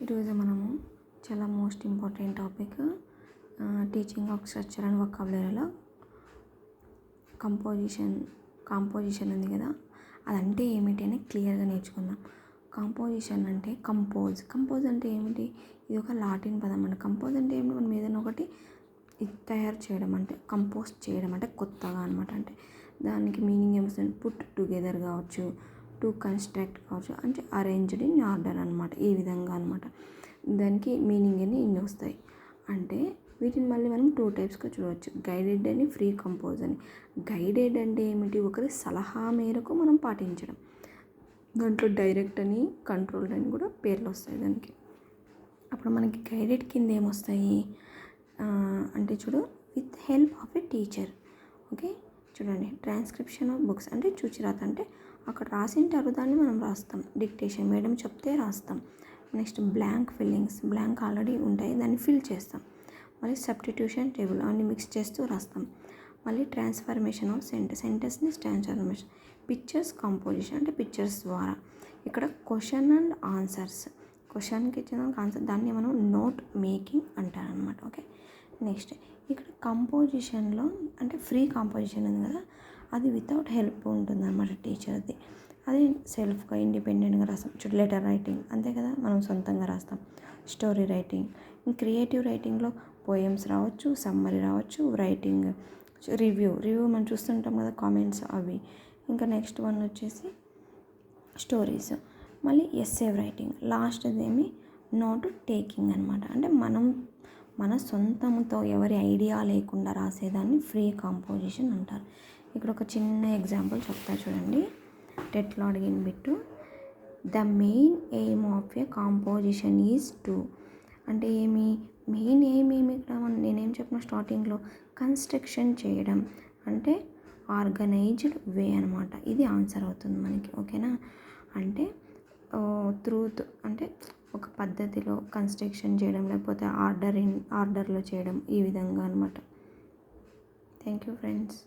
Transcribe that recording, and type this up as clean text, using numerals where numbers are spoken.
ఈరోజు మనము చాలా most important topic teaching of structure and వొకాబులరీలో కాంపోజిషన్ ఉంది కదా, అదంటే ఏమిటి అని క్లియర్గా నేర్చుకుందాం. కాంపోజిషన్ అంటే కంపోజ్ అంటే ఏమిటి? ఇది ఒక లాటిన్ పదం అండి. కంపోజ్ అంటే ఏమిటి? మనం ఏదైనా ఒకటి తయారు చేయడం అంటే కంపోజ్ చేయడం అంటే కొత్తగా అనమాట. అంటే దానికి మీనింగ్ ఏమొస్తుంది? పుట్ టుగెదర్ కావచ్చు, టు కన్స్ట్రక్ట్ కావచ్చు, అంటే అరేంజ్డ్ ఇన్ ఆర్డర్ అనమాట. ఈ విధంగా అనమాట. దానికి మీనింగ్ అని ఇన్ని వస్తాయి. అంటే వీటిని మళ్ళీ మనం 2 టైప్స్గా చూడవచ్చు, గైడెడ్ అని, ఫ్రీ కంపోజ్ అని. గైడెడ్ అంటే ఏమిటి? ఒకరి సలహా మేరకు మనం పాటించడం. దాంట్లో డైరెక్ట్ అని, కంట్రోల్డ్ అని కూడా పేర్లు వస్తాయి దానికి. అప్పుడు మనకి గైడెడ్ కింద ఏమొస్తాయి అంటే చూడు, with help of a teacher. Okay, చూడండి, ట్రాన్స్క్రిప్షన్ ఆఫ్ బుక్స్ అంటే చూచిరాత, అంటే అక్కడ రాసింటారు దాన్ని మనం రాస్తాం. డిక్టేషన్ మేడం చెప్తే రాస్తాం. Next blank fillings, blank already ఉంటాయి, దాన్ని ఫిల్ చేస్తాం. మళ్ళీ సబ్స్టిట్యూషన్ టేబుల్, అన్ని మిక్స్ చేస్తూ రాస్తాం. మళ్ళీ ట్రాన్స్ఫర్మేషన్ ఆఫ్ సెంటెన్స్ని ట్రాన్స్ఫర్మేషన్. పిక్చర్స్ కాంపోజిషన్ అంటే పిక్చర్స్ ద్వారా. ఇక్కడ క్వశ్చన్ అండ్ ఆన్సర్స్, క్వశ్చన్కి ఇచ్చిన ఆన్సర్, దాన్ని మనం నోట్ మేకింగ్ అంటారనమాట. ఓకే, నెక్స్ట్ ఇక్కడ కంపోజిషన్లో అంటే ఫ్రీ కాంపోజిషన్ ఉంది కదా, అది వితౌట్ హెల్ప్ ఉంటుంది అనమాట టీచర్ది. అది సెల్ఫ్గా ఇండిపెండెంట్గా రాస్తాం. చూడు, లెటర్ రైటింగ్ అంతే కదా, మనం సొంతంగా రాస్తాం. స్టోరీ రైటింగ్, క్రియేటివ్ రైటింగ్లో పోయమ్స్ రావచ్చు, సమ్మరీ రావచ్చు, రైటింగ్, రివ్యూ మనం చూస్తుంటాం కదా, కామెంట్స్ అవి. ఇంకా నెక్స్ట్ వన్ వచ్చేసి స్టోరీస్. మళ్ళీ ఎస్సే రైటింగ్, లాస్ట్దేమి నోట్ టేకింగ్ అనమాట. అంటే మన సొంతంతో ఎవరి ఐడియా లేకుండా రాసేదాన్ని ఫ్రీ కాంపోజిషన్ అంటారు. ఇక్కడ ఒక చిన్న ఎగ్జాంపుల్ చెప్తా చూడండి. టెట్లో అడిగిన bit, the main aim of a composition is to, అంటే మెయిన్ ఏమి ఇక్కడ నేనేం చెప్పిన స్టార్టింగ్లో, కన్స్ట్రక్షన్ చేయడం, అంటే ఆర్గనైజ్డ్ వే అనమాట. ఇది ఆన్సర్ అవుతుంది మనకి. ఓకేనా, అంటే త్రూత్ అంటే ఒక పద్ధతిలో కన్స్ట్రక్షన్ చేయడం, లేకపోతే ఆర్డర్లో చేయడం, ఈ విధంగా అనమాట. Thank you friends.